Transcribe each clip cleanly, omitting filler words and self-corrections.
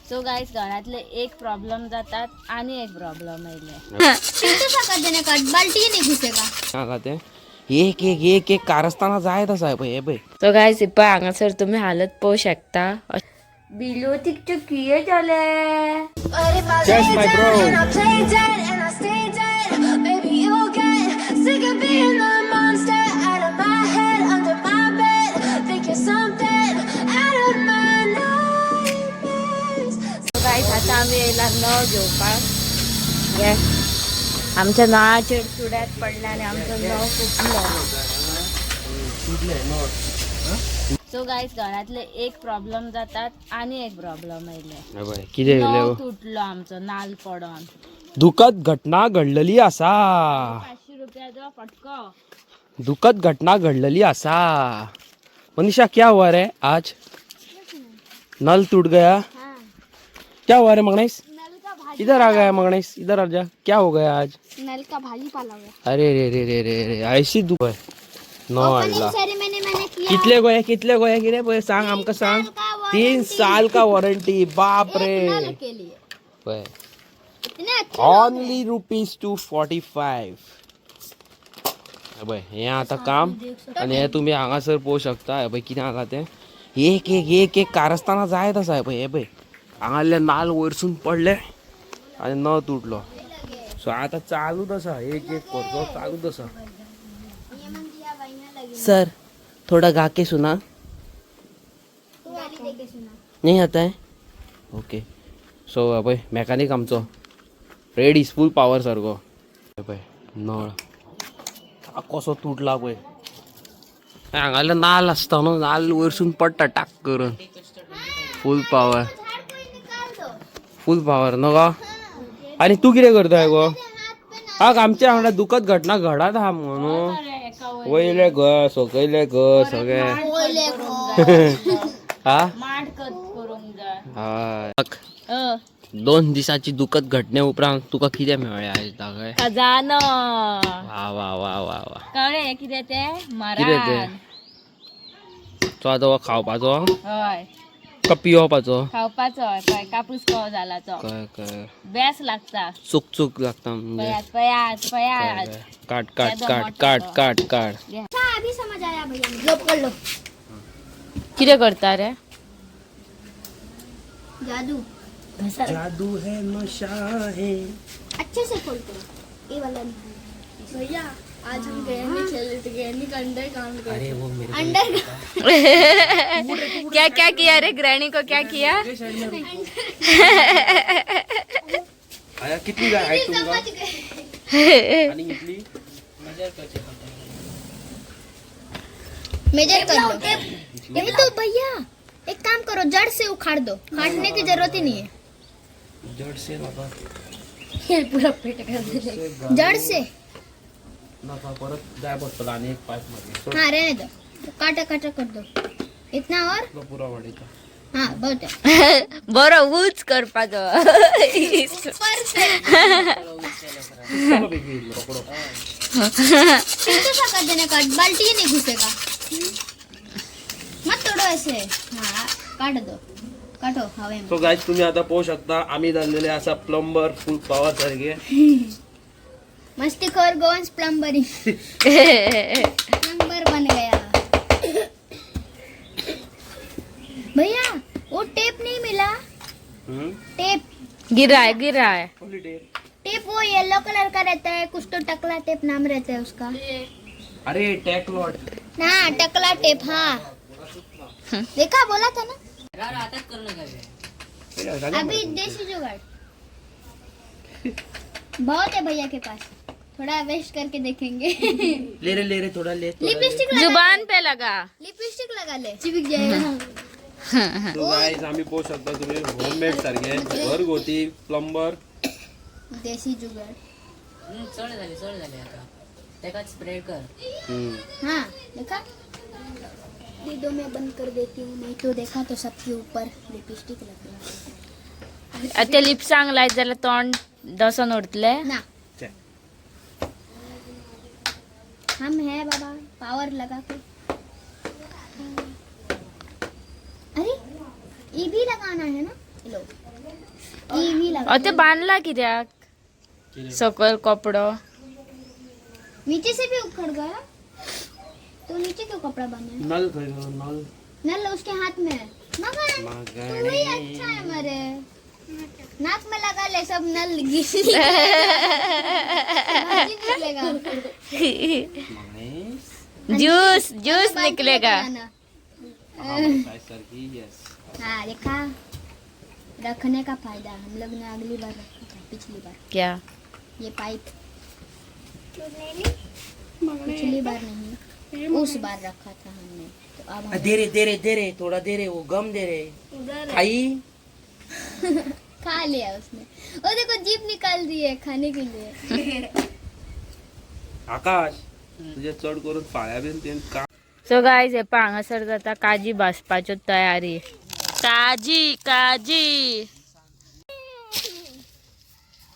So guys घरातले एक problem जातात आणि एक प्रॉब्लेम येईल बाल्टी नहीं घुसेगा सांगा ते एक एक एक एक कारस्थाना जाय तसा आहे हे बाई. सो गाइस इप्पा हांगासर तुम्ही हालत पाहू शकता. बिलो तिकचे किये झाले. Yes, my bro. गाइस आता आम्ही यायला न घेऊपाक आमच्या नळाचे चुड्यात पडल्याने आमचं नळ फुटलं. सो गाइस घरातले एक प्रॉब्लेम जातात आणि एक प्रॉब्लेम येईल. किती नळ तुटलो आमचं नाल पडून. दुःखद घटना घडलेली असा 500 रुपयाचा फटको. दुःखद घटना घडलेली असा. मनीषा क्या हुआ रे आज? नल टूट गया. क्या हुआ रे मगनेश? इधर आ गया मगनेश, इधर आ जा. क्या हो गया आज? नल का भाली पाला हुआ अरे रे रे रे रे रे ऐसी दुख आहे. न आणला मैंने किया कितले गोया की रे सांग आमका सांग. 3 साल का वारंटी. बाप रे के लिए होय. इतने अच्छे ओनली ₹245. हे आता काम आणि हे तुम्ही हांगासर पोहू शकता. हे किती आला ते एक एक एक एक कारस्थाना जाय तसा आहे हे बाई. हांगाले नाल वरसून पडले आणि न तुटलो. सो आता चालू तसा एक एक करतो चालू तसा. सर थोड़ा गा के सुना. नहीं आता है ओके. सो पळय मेकॅनिक आमचो रेडी फूल पॉवर सारको. पळय नळ कसो तुटला पळय. हांगाले नाल आसता न्हू नाल वरसून पडटा टाक करून. फूल पॉवर न्हू. आणि तू कितें करताय गो? आमच्या हांगा दुखद घटना घडत आहा म्हणून वयले घर सकयले घर सगळे हा हा 2 दिसाची दुखद घटने उपरांत तुका कितें मेळ्ळें आयज दाखय? खजानो. वा वा वा वा वा. कळ्ळे कितें ते कितें मारा. ते तो आतां खावपाचो हय का पिवपाचो? खावपाचो. पळय कापूस कहो जाला तो. कळ्ळें कळ्ळें. बेस लागता. चूक चूक लागता म्हणजे. पयात काट काट काट काट काट काट. अभी समझ आया भैया लो पकड़ लो कितें करता रे? जादू जादू है नशा है. अच्छे से खोल करो ये वाला नहीं भैया आज हम गए नहीं खेले थे गए नहीं अंडर काम कर अरे वो मेरे अंडर क्या क्या किया रे? ग्रैनी को क्या किया? आया कितनी हाइट तुमका? आणि इथली मेजर कर लो. ये तो भैया एक काम करो जड़ से उखाड़ दो. काटने की जरूरत ही नहीं है. जड़ से नका ये पूरा पेट कर दे जड़ से. नका परत जाय पडतला आणि एक पाईप मध्ये हाँ रहने दो. काटा काटा कर दो इतना और तो पूरा वाढीचा. हाँ बहुत है. बरं ऊच करपाचो. चलो बेबी पकड़ो. कैसा कर देने का बाल्टी ही नहीं घुसेगा. मत तोड़ो ऐसे. हाँ काट दो काटो हवे में. सो गाइस तुम्ही आता पाहू शकता आम्ही झालेले असा प्लंबर फुल पॉवर सारखे. मस्तीखोर गोवंश प्लम्बरिंग प्लम्बर बन गया. भैया वो टेप नहीं मिला. टेप गिरा है. टेप वो येलो कलर का रहता है कुछ तो टकला टेप नाम रहता है उसका. अरे टॅकलॉट. ना टकला टेप. हाँ देखा बोला था ना. अभी देसी जुगाड़ बहुत है भैया के पास. थोड़ा वेस्ट करके देखेंगे. ले रे थोड़ा ले. लिपस्टिक जुबान पे लगा. लिपस्टिक लगा ले चिपक जाएगा. सो गाइस आम्ही पाहू शकता तुम्ही होममेड सारखे घरगुती प्लंबर. देसी जुगाड़. सोड झाले आता त्याच्यात स्प्रेड कर. हाँ देखा दो मैं बंद कर देती हूँ नहीं तो देखा तो सबके ऊपर लिपस्टिक लग गया. ते लिप चांगला जाल्यार तोंड डसन उडतले ना. हम है बाबा पावर लगा के. अरे ये भी लगाना है ना. हेलो ईवी लगा ते बांधला कित्याक सकल कपडो नीचे से भी उखड़ गया तो नीचे क्यों कपड़ा बांधा नल नल नल उसके हाथ में है। मगर तू ही अच्छा है मेरे नाक में लगा ले सब नल निकलेगा जूस जूस निकलेगा हाँ देखा रखने का फायदा हम लोग ने अगली बार रखा था पिछली बार क्या ये पाइप पिछली बार नहीं उस बार रखा था हमने तो अब हम दे रे थोड़ा दे रे वो गम दे रे खाई खा लिया उसने और देखो जीप निकाल दी है खाने के लिए आकाश तुझे चढ करून पाळ्या बीन तेन का सो गाइस हे हांगासर जाता काजी भाजपाच्यो तयारी काजी काजी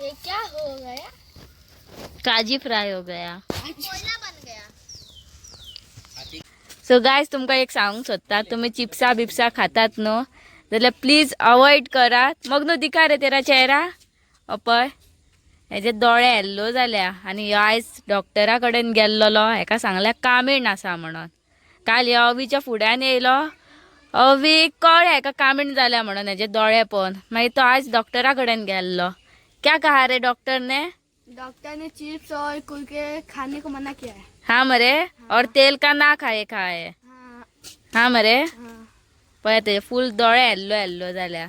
ये क्या हो गया काजी फ्राय हो गया कोयला बन गया सो गाइस तुमका एक सांगूंक सोदता तुम्ही चिप्सा बिप्सा खातात न्हू जाल्यार प्लीज अवॉइड करात मग न्हू दिका रे तेरा चेहरा अपय हेजे दोळे येल्लो जाल्या आनी ह्यो आयज डॉक्टरा कडेन गेल्लो हेका सांगल्या कामीण आसा म्हणून काल ह्या अवीच्या फुड्यान येयलो अवी कळ हेका कामीण जाल्या म्हणून हेजे दोळे पळोवन मागीर तो आयज डॉक्टरा कडेन गेल्लो क्या कहा रे डॉक्टर ने चिप्स और कुरकुरे खाने को मना किया है हाँ मरे और तेल का ना खाए खाए हाँ मरे पळय ते फूल दोळे येल्लो येल्लो जाल्या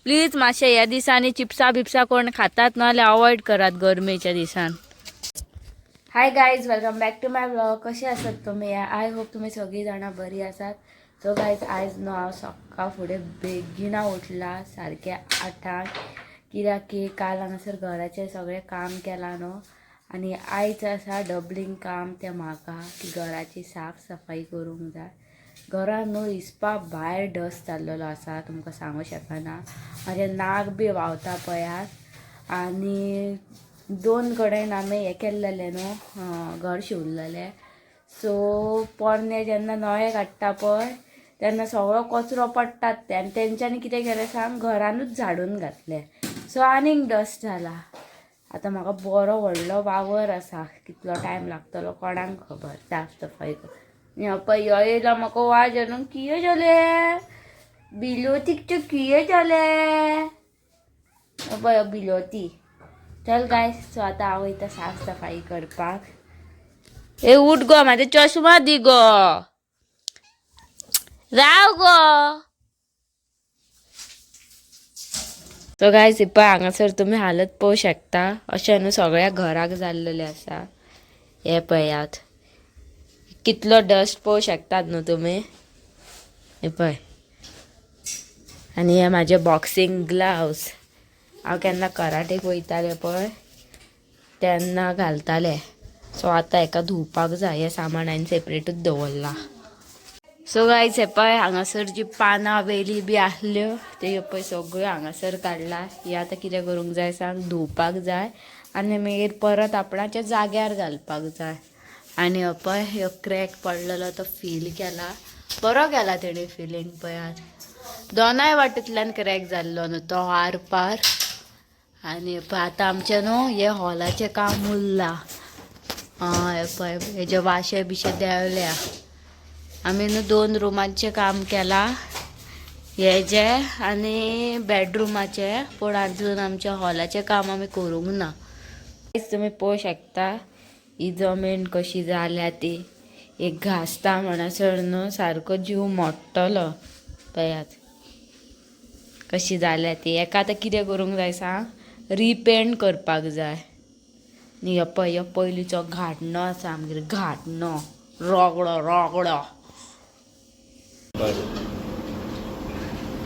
प्लीज मातशे ह्या दिसांनी चिप्सा बिप्सा कोण खातात नाल्यार अवॉइड करात गरमेच्या दिसान hi guys welcome back to my blog कशे आसात तुमी आय होप तुमी सगळीं जाणां बरी आसात सो गायज आयज न्हू हांव सकाळ फुडें बेगिना उठला सारके 8 कित्याक की काल हांगासर घराचें सगळें काम केलां न्हू आनी आयज आसा डबलींग काम तें म्हाका की घराची साफ सफाई करूंक जाय घरान न्हू हिसपा भायर डस्ट जाल्लो आसा तुमकां सांगूं शकना म्हाजें नाक बी व्हांवता पळयात आनी 2 कडेन आमी हें केल्लेलें न्हू घर शिवलेलें सो पोरणे जेन्ना नळे काडटा पळय तेन्ना सगळो कचरो पडटात ते आनी तेंच्यांनी कितें केलें सांग घरानूच झाडून घातलें सो आनीक डस्ट जाला आतां म्हाका बरो व्हडलो वावर आसा कितलो टायम लागतलो कोणाक खबर साफ सफाई पळय ह्यो येयलो म्हाका वाज न्हू किये जालें बिलोतीक किये जालें पळय बिलोती चल गायस सो आतां हांव वयता साफ सफाई करपाक ए उठ गो म्हाजो चश्मा दी गो राव गो सो गायस पळय हांगासर तुमी हालत पळोवं शकता अशें न्हू सगळ्या घराक जाल्लेलें आसा हे पळयात कितलो डस्ट पळोवं शकतात न्हू तुमी हे पळय आनी हे म्हाजे बॉक्सिंग ग्लव्स हांव केन्ना कराटेक वयतालें पळय तेन्ना घालतालें सो आतां हेका धुवपाक जाय हें सामान हांवें सेपरेटूच दवरलां सो गायज हे पळय हांगासर जी पानां वेली बी आसल्यो त्यो पळय सगळ्यो हांगासर काडला ही आतां कितें करूंक जाय सांग धुवपाक जाय आनी मागीर परत आपणाच्या जाग्यार घालपाक जाय आनी हो पळय ह्यो क्रॅक पडलेलो तो फील केला बरो केला तेणी फिलींग पळयात दोनाय वाटेंतल्यान क्रॅक जाल्लो न्हू तो आर पार आनी पळय आतां आमचें न्हू हे हॉलाचें काम उरलां हे पळय हेजे वाशे बिशे देंवल्या आमी न्हू 2 रुमांचें काम केलां हेजे आनी बेडरुमाचें पूण आजून आमच्या हॉलाचें काम आमी करूंक ना तुमी पळोवं शकता ही जमीन कशी जाल्या ती एक घासता म्हणसर न्हू सारको जीव मोडटलो पळयात कशी जाल्या ती हेका आतां कितें करूंक जाय सांग रिपेंट करपाक जाय न्ही पळय पयलींचो घाटणो आसा आमगेर घाटणो रगडो रगडो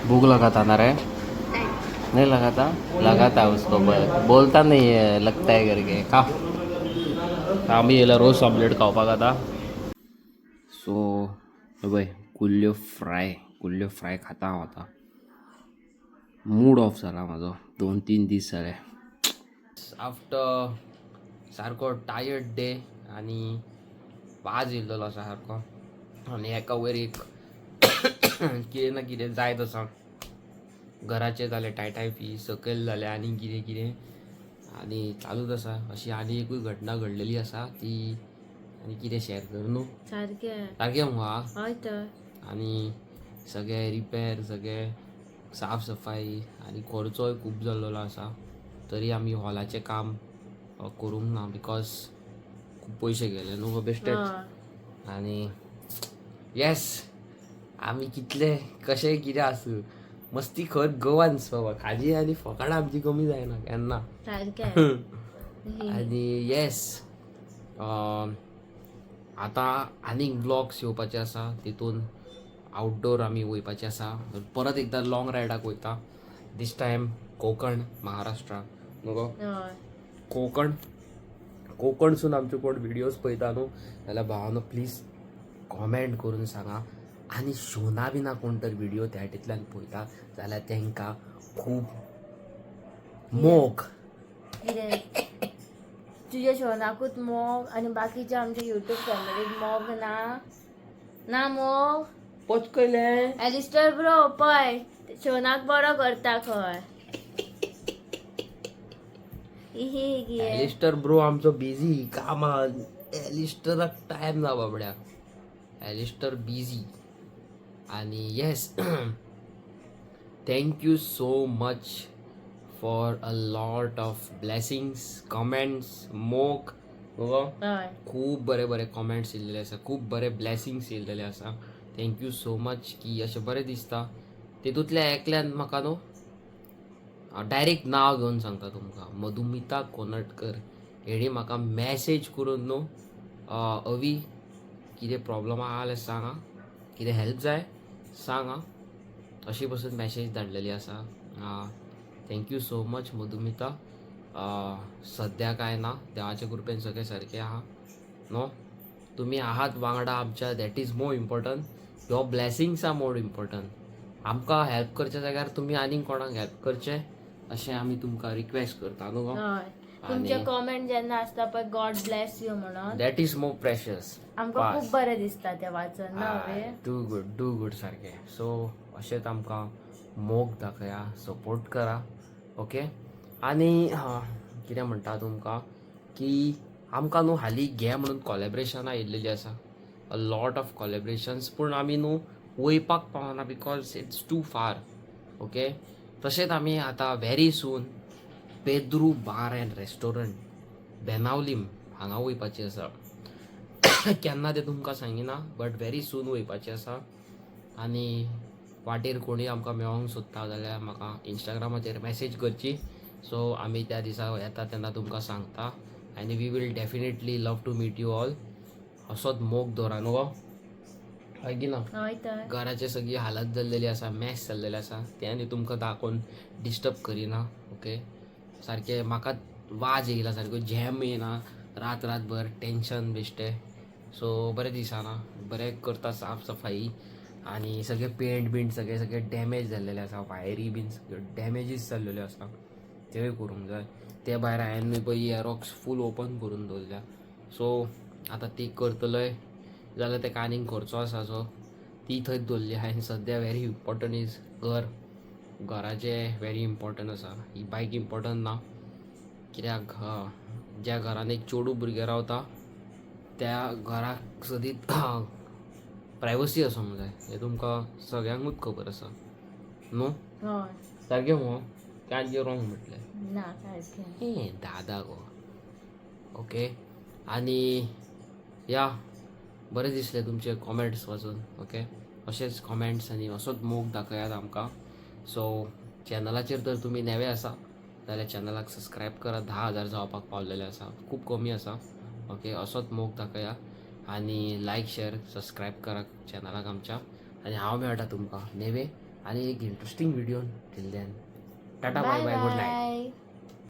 भूख लगाता ना रे नहीं लगाता लगाता उसको बोलता नहीं है लगता है करके खा आम्ही याला रोज ऑमलेट खावपाक आता सो बाय कुल्ल्यो फ्राय खाता हांव आतां मूड ऑफ जाला म्हाजो 2-3 दीस जाले आफ्टर सारको टायर्ड डे आनी वाज येयल्लो आसा सारको आनी हेका वयर एक कितें ना कितें जायत आसा घराचे जाले टायटाय फी सकयल जाले आनी कितें कितें आनी चालूच आसा. अशी आनी एकूय घटना घडलेली आसा ती आनी कितें शेअर कर न्हू. सारकें सारकें मुहा. हय तर आनी सगळे रिपेर सगळे साफ सफाई आनी खर्चोय खूब जाल्लो आसा. तरी आमी हॉलाचें काम करूंक ना बिकॉज खूब पयशे गेले न्हू गो बेश्टेच. हय. आनी येस आमी कितले कशें कितें आसूं मस्ती खत गोवान्स बाबा. खाजी आनी फकाणां आमची कमी जायना केन्ना. सारकें आनी येस आतां आनीक ब्लॉग्स येवपाचे आसा. तितून आउटडोर आमी वयपाचे आसा. परत एकदां लॉंग रायडाक वयता. दीस टायम कोकण महाराष्ट्रा न्हू गो. हय. कोकणसून आमचे कोण व्हिडियोज पळयता न्हू जाल्यार भावानो प्लीज कॉमेंट करून सांगा. आनी शोना बिना कोण तर व्हिडियो त्या वाटेंतल्यान पळयता जाल्यार तांकां खूब मोग. कितें तुझ्या शोनाकूच मोग आनी बाकीच्या आमच्या युट्यूब फॅमिलीक मोग ना मोग. पचकले एलिस्टर ब्रो पळय शोनाक बरो करता खंय. एलिस्टर ब्रो आमचो बिझी कामान. एलिस्टराक टायम ना बाबड्या. Alister busy. आनी yes thank you so much for a lot of blessings comments मोग. हय. खूब बरे बरे कमेंट्स येयल्लेले आसा. खूब बरे ब्लेसिंग्स येयल्लेले आसा. थँक्यू सो मच की अशें बरें दिसता. तितूंतल्या एकल्यान म्हाका न्हू डायरेक्ट नांव घेवन सांगता तुमकां मधुमिता कोनटकर. हेणी म्हाका मॅसेज करून न्हू अवी कितें प्रॉब्लम आहा जाल्यार सांग, कितें हेल्प जाय सांग. अशी पासून मॅसेज धाडलेली आसा. Thank you so much Madhumita. सद्या कांय ना देवाचे कृपेन सगळें सारकें आहा न्हू. तुमी आहात वांगडा आमच्या that is more important. Your blessings are more important. आमकां हेल्प करच्या जाग्यार तुमी आनीक कोणाक हेल्प करचें अशें आमी तुमकां रिक्वेस्ट करता न्हू गो. हय. तुमचे कॉमेंट जेन्ना आसता पळय गॉड ब्लेस यू म्हणून दॅट इज मोर प्रेशियस. आमकां खूब बरें दिसता ते वाचून ना वे. डू गूड सारकें. सो अशेंच आमकां मोग दाखया सपोर्ट करा. ओके. आनी कितें म्हणटा तुमकां की आमकां न्हू हालीं घे म्हणून कॉलेब्रेशनां येयल्लेलीं आसा. अ लॉट ऑफ कॉलेब्रेशन्स पूण आमी न्हू वयपाक पावना बिकॉज इट्स टू फार. ओके. तशेंच आमी आतां व्हेरी सून पेद्रू बार एंड रेस्टॉरंट बेनावलीम हांगा वयपाचें आसा. केन्ना तें तुमकां सांगिना बट व्हेरी सून वयपाचें आसा. आनी वाटेर कोणीय आमकां मेळोंक सोदता जाल्यार म्हाका इंस्टाग्रामाचेर मॅसेज करची. सो आमी त्या दिसा येता तेन्ना तुमकां सांगता. आनी we will definitely love to meet you all. असोच मोग दवरा न्हू गो. हय की ना. हय तर. घराची सगळी हालत जाल्लेली आसा मॅस जाल्लेले आसा ते आनी तुमकां दाखोवन डिस्टर्ब करिना. ओके. सारकें म्हाका वाज येयला सारको झॅम येयना रातभर टेन्शन बेश्टें. सो बरें दिसना. बरें करता साफ सफाई आनी सगळें पेंट बींट सगळें डॅमेज जाल्लेलें आसा. वायरी बीन सगळ्यो डॅमेजीस जाल्लेल्यो आसा तेवूय करूंक जाय. ते भायर हांवें पळय एरोक्स फूल ओपन करून दवरल्या. सो आतां ती करतलोय जाल्यार तेका आनीक खर्चो आसा. सो ती थंयच दवरली हांवें. सद्या व्हेरी इम्पॉर्टंट इज घराचें व्हेरी इम्पॉर्टंट आसा. ही बायक इम्पॉर्टंट ना कित्याक ज्या घरान एक चेडूं भुरगें रावता त्या घराक सदीत प्रायवसी आसूंक जाय. हें तुमकां सगळ्यांकूच खबर आसा न्हू. हय. सारकें मुगो काय जे रॉंग म्हटलें. ना सारकें. दादा गो. ओके. आनी या बरें दिसलें तुमचे कॉमेंट्स वाचून. ओके. अशेच कॉमेंट्स आनी असोच मोग दाखयात आमकां. सो चॅनलाचेर तर तुमी नवे आसा जाल्यार चॅनलाक सबस्क्रायब करा. 10,000 जावपाक पावलेले आसा. खूब कमी आसा. ओके. असोच मोग दाखया आनी लायक शेअर सबस्क्रायब करा चॅनलाक आमच्या. आनी हांव मेळटा तुमकां नेवे आनी एक इंट्रस्टींग व्हिडियोन. Till then tata bye bye good night. Bye.